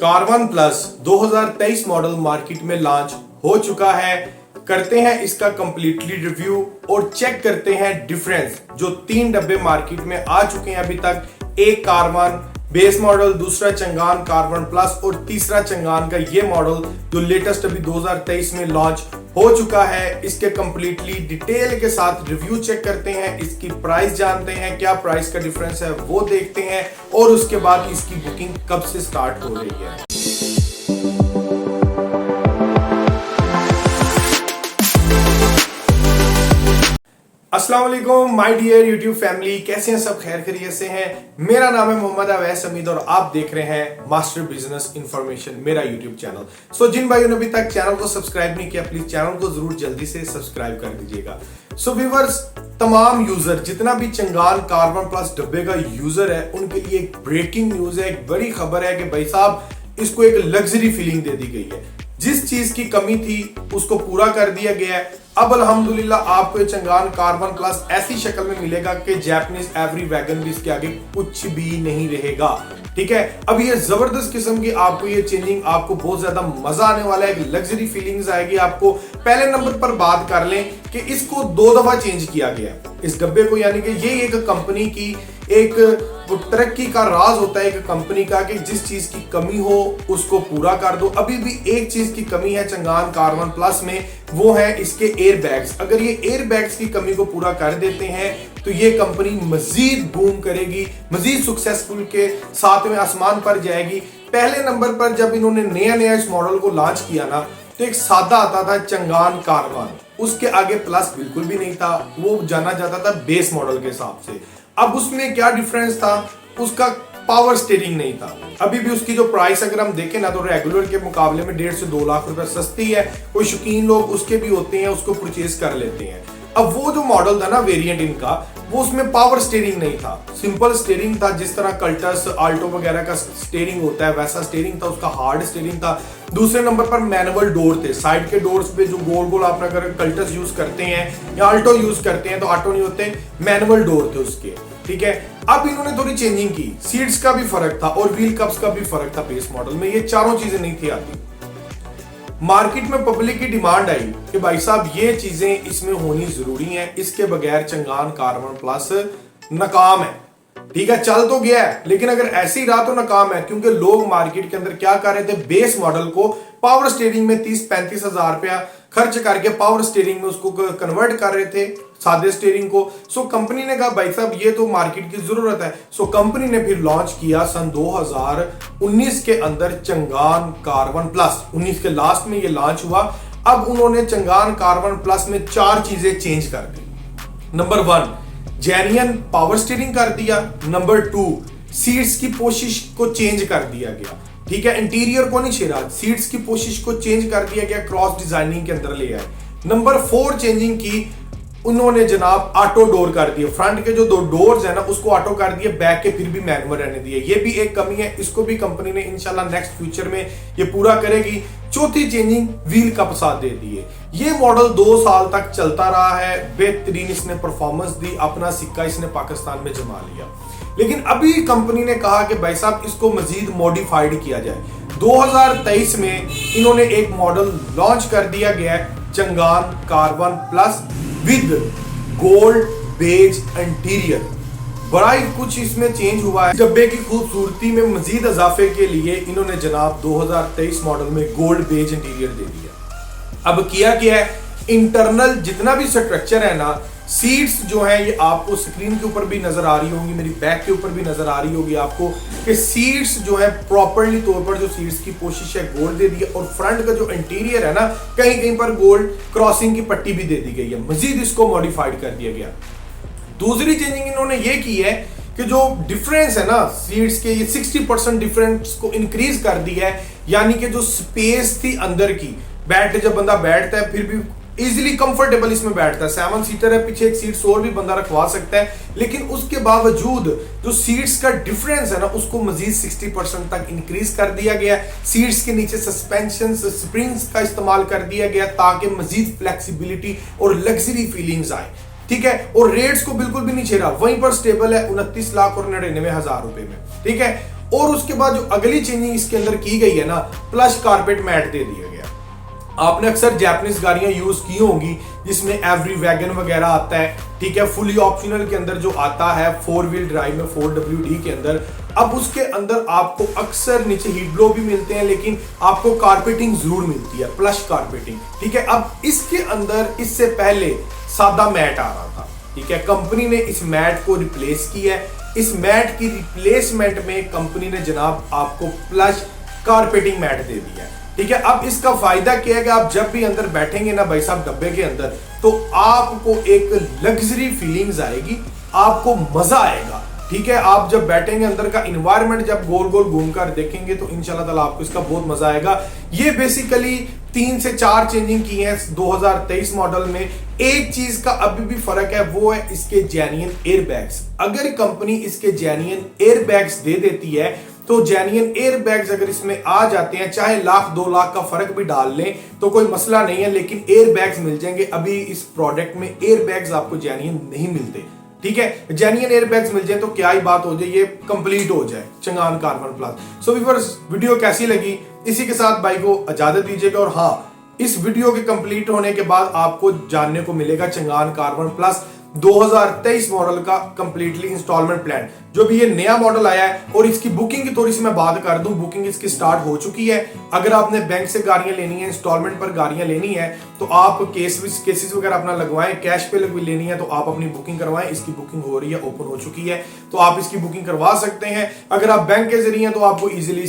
Karwan plus 2023 model market में launch हो चुका है। करते हैं इसका कंप्लीटली रिव्यू और चेक करते हैं डिफरेंस। जो 3 डब्बे मार्केट में आ चुके हैं अभी तक, एक कारवान बेस मॉडल, दूसरा चंगान कारवान प्लस और तीसरा चंगान का ये मॉडल जो लेटेस्ट अभी 2023 में लॉन्च हो चुका है। इसके कंप्लीटली डिटेल के साथ रिव्यू चेक करते हैं, इसकी प्राइस जानते हैं, क्या प्राइस का डिफरेंस है वो देखते हैं और उसके बाद इसकी बुकिंग कब से स्टार्ट हो रही है। अस्सलाम वालेकुम माय डियर यूट्यूब फैमिली, कैसे हैं सब? खैर खैरियत से हैं। मेरा नाम है मोहम्मद अवैस हमीद और आप देख रहे हैं मास्टर बिजनेस इंफॉर्मेशन, मेरा यूट्यूब चैनल। सो जिन भाइयों ने अभी तक चैनल को सब्सक्राइब नहीं किया, प्लीज चैनल को जरूर जल्दी से सब्सक्राइब कर दीजिएगा। सो व्यूअर्स, तमाम यूजर जितना भी चंगान कारवान प्लस डब्बे का यूजर है, उनके लिए एक ब्रेकिंग न्यूज है, एक बड़ी खबर है कि भाई साहब इसको एक लग्जरी फीलिंग दे दी गई है। जिस चीज की कमी थी उसको पूरा कर दिया गया है। अब अल्हम्दुलिल्लाह आपको ये चंगान कारवान प्लस ऐसी शक्ल में मिलेगा कि जैपनीज एवरी वैगन भी इसके आगे कुछ भी नहीं रहेगा। ठीक है, अब ये जबरदस्त किस्म की आपको ये चेंजिंग, आपको बहुत ज्यादा मजा आने वाला है, एक लग्जरी फीलिंग्स आएगी आपको। पहले नंबर पर बात कर लें कि इसको 2 दफा चेंज किया गया इस डब्बे को, यानी कि ये एक कंपनी की एक तरक्की का राज होता है एक कंपनी का कि जिस चीज की कमी हो उसको पूरा कर दो। अभी भी एक चीज की कमी है चंगान कारवान प्लस में, वो है इसके एयर बैग्स। अगर ये एयर बैग्स की कमी को पूरा कर देते हैं तो ये कंपनी मजीद बूम करेगी, मजीद सक्सेसफुल के 7वें आसमान पर जाएगी। पहले नंबर पर जब इन्होंने नया इस मॉडल को लॉन्च किया ना, तो एक सादा आता था चंगान कारवान, उसके आगे प्लस बिल्कुल भी नहीं था, वो जाना जाता था बेस मॉडल के हिसाब से। अब उसमें क्या डिफरेंस था, उसका पावर स्टीयरिंग नहीं था। अभी भी उसकी जो प्राइस अगर हम देखें ना, तो रेगुलर के मुकाबले में 1.5 से 2 लाख रुपए सस्ती है। कोई शौकीन लोग उसके भी होते हैं, उसको परचेज कर लेते हैं। अब वो जो मॉडल था ना वेरिएंट इनका, वो उसमें पावर स्टीयरिंग नहीं था, सिंपल स्टीयरिंग था। जिस तरह कल्टस आल्टो वगैरह का स्टीयरिंग होता है वैसा स्टीयरिंग था, उसका हार्ड स्टीयरिंग था। दूसरे नंबर पर मैनुअल डोर थे, साइड के डोर्स पे जो गोल गोल आप अगर कल्टस यूज करते हैं या आल्टो यूज करते हैं तो ऑटो नहीं होते, मैनुअल डोर थे उसके। ठीक है, अब इन्होंने थोड़ी चेंजिंग की, सीट्स का भी फर्क था और व्हील कप्स का भी फर्क था बेस मॉडल में। ये चारों चीजें नहीं थी आती। मार्केट में पब्लिक की डिमांड आई कि भाई साहब ये चीजें इसमें होनी जरूरी हैं, इसके बगैर चंगान कारवान प्लस नाकाम है। ठीक है, चल तो गया है लेकिन अगर ऐसी रहा तो नाकाम है, क्योंकि लोग मार्केट के अंदर क्या कर रहे थे, बेस मॉडल को पावर स्टीयरिंग में 30-35 हजार रुपया खर्च करके पावर स्टीयरिंग में उसको कन्वर्ट कर रहे थे, सादे स्टीयरिंग को। सो कंपनी ने कहा भाई साहब ये तो मार्केट की जरूरत है। सो कंपनी ने फिर लॉन्च किया सन 2019 के अंदर चंगान कारवान प्लस। 19 के लास्ट में ये लॉन्च हुआ। अब उन्होंने चंगान कारवान प्लस में 4 चीजें चेंज कर दी। नंबर 1, जेन्युइन पावर स्टीयरिंग कर दिया। नंबर 2, सीट्स की पोशिश को चेंज कर दिया गया। ठीक है, इंटीरियर को नहीं छेड़ा, सीट्स की पोशिश को चेंज कर दिया गया, क्रॉस डिजाइनिंग के अंदर ले आए। नंबर 4 चेंजिंग की उन्होंने जनाब ऑटो डोर कर दिए। फ्रंट के जो 2 डोर्स है ना उसको ऑटो कर दिए, बैक के फिर भी मैनुअल रहने दिए। ये भी एक कमी है, इसको भी कंपनी ने इंशाल्लाह नेक्स्ट फ्यूचर में ये पूरा करेगी। चौथी चेंजिंग, व्हील कप साथ दे दिए। ये मॉडल 2 साल तक चलता रहा है, बेहतरीन इसने परफॉर्मेंस दी, अपना सिक्का इसने पाकिस्तान में जमा लिया। लेकिन अभी कंपनी ने कहा कि भाई साहब इसको मजीद मॉडिफाइड किया जाए। 2023 में इन्होंने एक मॉडल लॉन्च कर दिया गया है, Changan Karvaan plus with gold beige interior. बड़ा ही कुछ इसमें चेंज हुआ है। डब्बे की खूबसूरती में मजीद इजाफे के लिए इन्होंने जनाब 2023 मॉडल में गोल्ड बेज इंटीरियर दे दिया। अब किया क्या है, इंटरनल जितना भी स्ट्रक्चर है ना, सीट्स जो है ये आपको स्क्रीन के ऊपर भी नजर आ रही होंगी, मेरी बैक के ऊपर भी नजर आ रही होगी आपको कि सीट्स जो है प्रॉपर्ली तौर पर जो सीट्स की कोशिश है गोल्ड दे दी है। और फ्रंट का जो इंटीरियर है ना, कहीं कहीं पर गोल्ड क्रॉसिंग की पट्टी भी दे दी गई है, मजीद इसको मॉडिफाइड कर दिया गया। दूसरी चेंजिंग इन्होंने ये की है कि जो डिफरेंस है ना सीट्स के, ये 60% डिफरेंस को इंक्रीज कर दिया है। यानी कि जो स्पेस थी अंदर की, जब बंदा बैठता है फिर भी इजीली कंफर्टेबल इसमें बैठता है। 7 सीटर है, पीछे एक सीट और भी बंदा रखवा सकता है। लेकिन उसके बावजूद जो सीट्स का डिफरेंस है ना, उसको मजीद 60% तक इंक्रीज कर दिया गया। सीट्स के नीचे सस्पेंशन स्प्रिंग्स का इस्तेमाल कर दिया गया ताकि मजीद फ्लेक्सिबिलिटी और लग्जरी फीलिंग्स आए। ठीक है, और रेट्स को बिल्कुल भी नहीं छेड़ा, वहीं पर स्टेबल है 29 लाख और 99 हजार रुपए में। ठीक है, और उसके बाद जो अगली चेंजिंग इसके अंदर की गई है ना, प्लस कारपेट मैट दे दिया गया। आपने अक्सर जापानीज गाड़ियां यूज की होंगी जिसमें एवरी वैगन वगैरह आता है, ठीक है, फुली ऑप्शनल के अंदर जो आता है 4 व्हील ड्राइव में 4WD के अंदर। अब उसके अंदर आपको अक्सर नीचे हीट ब्लो भी मिलते हैं, लेकिन आपको कारपेटिंग जरूर मिलती है, प्लस कारपेटिंग, ठीक है। अब इसके अंदर इससे पहले सादा मैट आ रहा था, ठीक है, कंपनी ने इस मैट को रिप्लेस किया है। इस मैट की रिप्लेसमेंट में कंपनी ने जनाब आपको प्लस कारपेटिंग मैट दे दिया है, ठीक है। अब इसका फायदा क्या है कि आप जब भी अंदर बैठेंगे ना भाई साहब डब्बे के अंदर, तो आपको एक लग्जरी फीलिंग्स आएगी, आपको मजा आएगा, ठीक है। आप जब बैठेंगे अंदर का इन्वायरमेंट जब गोल गोल घूमकर देखेंगे तो इंशाल्लाह ताला आपको इसका बहुत मजा आएगा। ये बेसिकली 3 से 4 चेंजिंग की है 2023 मॉडल में। एक चीज का अभी भी फर्क है, वो है इसके जेन्युइन एयरबैग्स। अगर कंपनी इसके जेन्युइन एयरबैग्स दे देती है तो जेन्युइन एयरबैग्स अगर इसमें आ जाते हैं, चाहे लाख 2 लाख का फर्क भी डाल लें तो कोई मसला नहीं है, लेकिन एयरबैग्स मिल जाएंगे। अभी इस प्रोडक्ट में एयरबैग्स आपको जेन्युइन नहीं मिलते, ठीक है। जेन्युइन एयरबैग्स मिल जाए तो क्या ही बात हो जाए, ये कंप्लीट हो जाए Changan carbon plus. So viewers, video कैसी लगी, इसी के साथ भाई को इजाजत दीजिएगा। और हाँ, इस वीडियो के कंप्लीट होने के बाद आपको जानने को मिलेगा चंगान कार्बन प्लस 2023 मॉडल का कंप्लीटली इंस्टॉलमेंट प्लान। जो भी ये नया मॉडल आया है, और इसकी बुकिंग की थोड़ी सी मैं बात कर दूं, बुकिंग इसकी स्टार्ट हो चुकी है। अगर आपने बैंक से गाड़ियां लेनी है, इंस्टॉलमेंट पर गाड़ियां लेनी है, तो आप केसेस वगैरह अपना लगवाएं। कैश पे लेनी है तो आप अपनी बुकिंग करवाएं। इसकी बुकिंग हो रही है, ओपन हो चुकी है, तो आप इसकी बुकिंग करवा सकते हैं। अगर आप बैंक के जरिए हैं तो आपको इजीली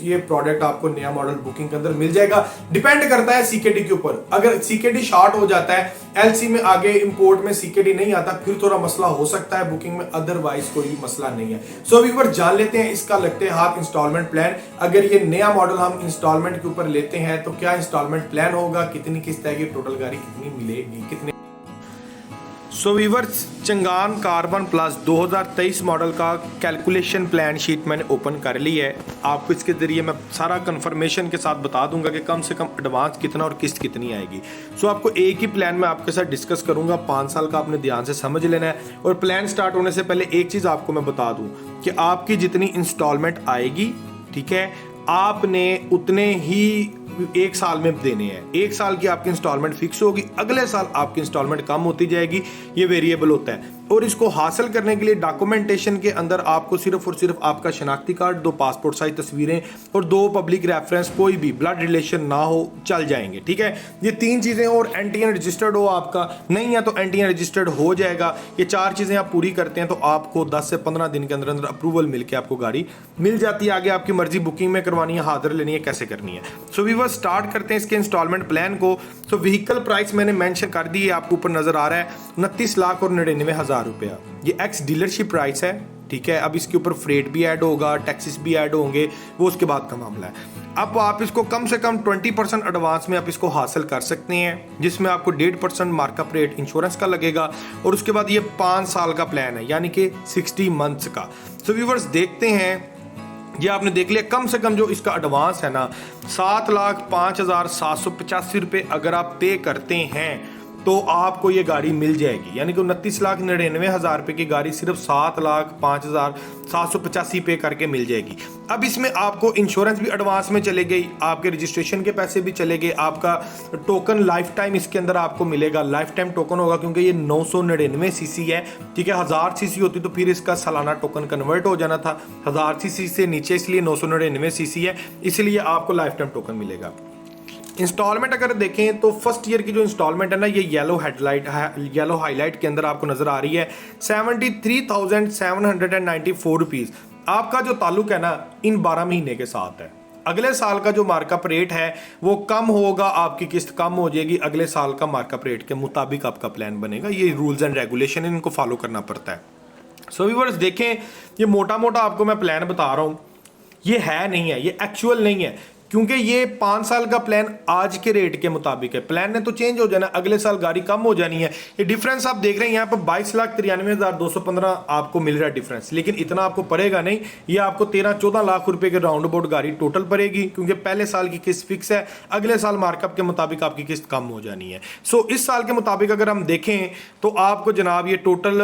ये प्रोडक्ट आपको नया मॉडल बुकिंग के अंदर मिल जाएगा। डिपेंड करता है सीकेडी के ऊपर। अगर सीकेडी शॉर्ट हो जाता है, एलसी में आगे इंपोर्ट में सीकेडी नहीं आता, फिर थोड़ा मसला हो सकता है बुकिंग में, अदरवाइज कोई भी मसला नहीं है। सो व्यूअर, जान लेते हैं इसका लगते हाथ इंस्टॉलमेंट प्लान। अगर ये नया मॉडल हम इंस्टॉलमेंट के ऊपर लेते हैं तो क्या इंस्टॉलमेंट प्लान होगा, कितनी किस्त आएगी, टोटल गाड़ी कितनी मिलेगी, कितने। So viewers, Changan carbon plus 2023 model का कैलकुलेशन प्लान शीट मैंने ओपन कर ली है। आपको इसके जरिए मैं सारा कंफर्मेशन के साथ बता दूंगा कि कम से कम एडवांस कितना और किस्त कितनी आएगी। सो आपको एक ही प्लान मैं आपके साथ डिस्कस करूंगा, 5 साल का आपने ध्यान से समझ लेना है। और प्लान स्टार्ट होने से पहले एक चीज़ आपको मैं बता दूं कि आपकी जितनी इंस्टॉलमेंट आएगी, ठीक है, आपने उतने ही 1 साल में देने हैं। 1 साल की आपकी इंस्टॉलमेंट फिक्स होगी, अगले साल आपकी इंस्टॉलमेंट कम होती जाएगी, ये वेरिएबल होता है। और इसको हासिल करने के लिए डॉक्यूमेंटेशन के अंदर आपको सिर्फ और सिर्फ आपका शनाख्ती कार्ड, 2 पासपोर्ट साइज तस्वीरें और 2 पब्लिक रेफरेंस, कोई भी ब्लड रिलेशन ना हो, चल जाएंगे, ठीक है। ये 3 चीजें, और एनटीएन रजिस्टर्ड हो, आपका नहीं है तो एनटीएन रजिस्टर्ड हो जाएगा। ये 4 चीजें आप पूरी करते हैं तो आपको 10 से 15 दिन के अंदर अंदर अप्रूवल मिलकर आपको गाड़ी मिल जाती है। आगे आपकी मर्जी बुकिंग में करवानी है, हाजिर लेनी है, कैसे करनी है। सो व्यूअर्स, स्टार्ट करते हैं इसके इंस्टॉलमेंट प्लान को। सो व्हीकल प्राइस मैंने मेंशन कर दी है, आपको ऊपर नजर आ रहा है 29,99,000 रुपया। ये एक्स डीलरशिप प्राइस है, ठीक है। अब इसके ऊपर फ्रेट भी ऐड होगा, टैक्सेस भी ऐड होंगे, वो उसके बाद का मामला है। अब आप इसको कम से कम 20% एडवांस में आप इसको हासिल कर सकते हैं, जिसमें आपको 1.5% मार्कअप रेट इंश्योरेंस का लगेगा। और उसके बाद ये 5 साल का प्लान है, यानी कि 60 मंथ्स का। सो व्यूअर्स, देखते हैं, ये आपने देख लिया। कम से कम जो इसका एडवांस है ना, 7,05,785 रुपये अगर आप पे करते हैं तो आपको ये गाड़ी मिल जाएगी, यानी कि 29,99,000 रुपये की गाड़ी सिर्फ 7,05,785 पे करके मिल जाएगी। अब इसमें आपको इंश्योरेंस भी एडवांस में चले गई, आपके रजिस्ट्रेशन के पैसे भी चले गए, आपका टोकन लाइफ टाइम इसके अंदर आपको मिलेगा, लाइफ टाइम टोकन होगा, क्योंकि ये 999 सीसी है, ठीक है। 1000 सीसी होती तो फिर इसका सालाना टोकन कन्वर्ट हो जाना था। 1000 सीसी से नीचे इसलिए 999 सीसी है, इसलिए आपको लाइफ टाइम टोकन मिलेगा। इंस्टॉलमेंट अगर देखें तो फर्स्ट ईयर की जो इंस्टॉलमेंट है ना, ये येलो हाईलाइट के अंदर आपको नजर आ रही है 73,794 रुपीज। आपका जो ताल्लुक है ना इन 12 महीने के साथ है। अगले साल का जो मार्कअप रेट है वो कम होगा, आपकी किस्त कम हो जाएगी, अगले साल का मार्कअप रेट के मुताबिक आपका प्लान बनेगा। ये रूल्स एंड रेगुलेशन है, इनको फॉलो करना पड़ता है। सो व्यूअर्स, देखें, ये मोटा मोटा आपको मैं प्लान बता रहा हूँ, ये है नहीं है, ये एक्चुअल नहीं है। क्योंकि ये 5 साल का प्लान आज के रेट के मुताबिक है। प्लान ने तो चेंज हो जाना, अगले साल गाड़ी कम हो जानी है। ये डिफरेंस आप देख रहे हैं यहाँ पर 22,93,215 आपको मिल रहा है डिफरेंस, लेकिन इतना आपको पड़ेगा नहीं। ये आपको 13-14 लाख रुपए के राउंड अबाउट गाड़ी टोटल पड़ेगी, क्योंकि पहले साल की किस्त फिक्स है, अगले साल मार्कअप के मुताबिक आपकी किस्त कम हो जानी है। सो इस साल के मुताबिक अगर हम देखें तो आपको जनाब ये टोटल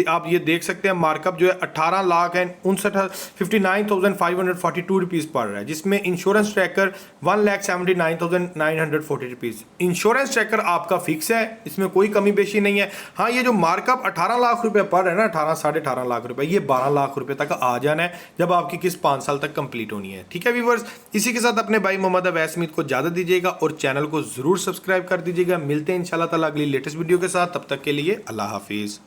आप ये देख सकते हैं मार्कअप जो है 18,59,542 रुपीज़ पड़ रहा है, जिसमें insurance tracker 1,79,940 rupees. Insurance tracker आपका फिक्स है, इसमें कोई कमी बेशी नहीं है। हाँ, ये जो मार्कअप 18 लाख रुपए पड़ रहा है ना, 18-18.5 लाख रुपए, ये 12 लाख रुपए तक आ जाना है जब आपकी किस्त 5 साल तक कंप्लीट होनी है। ठीक है व्यूअर्स, इसी के साथ अपने भाई मोहम्मद अवैस समीद को ज्यादा दीजिएगा और चैनल को जरूर सब्सक्राइब कर दीजिएगा। मिलते हैं इंशाल्लाह ताला अगली लेटेस्ट वीडियो के साथ, तब तक के लिए अल्लाह हाफिज।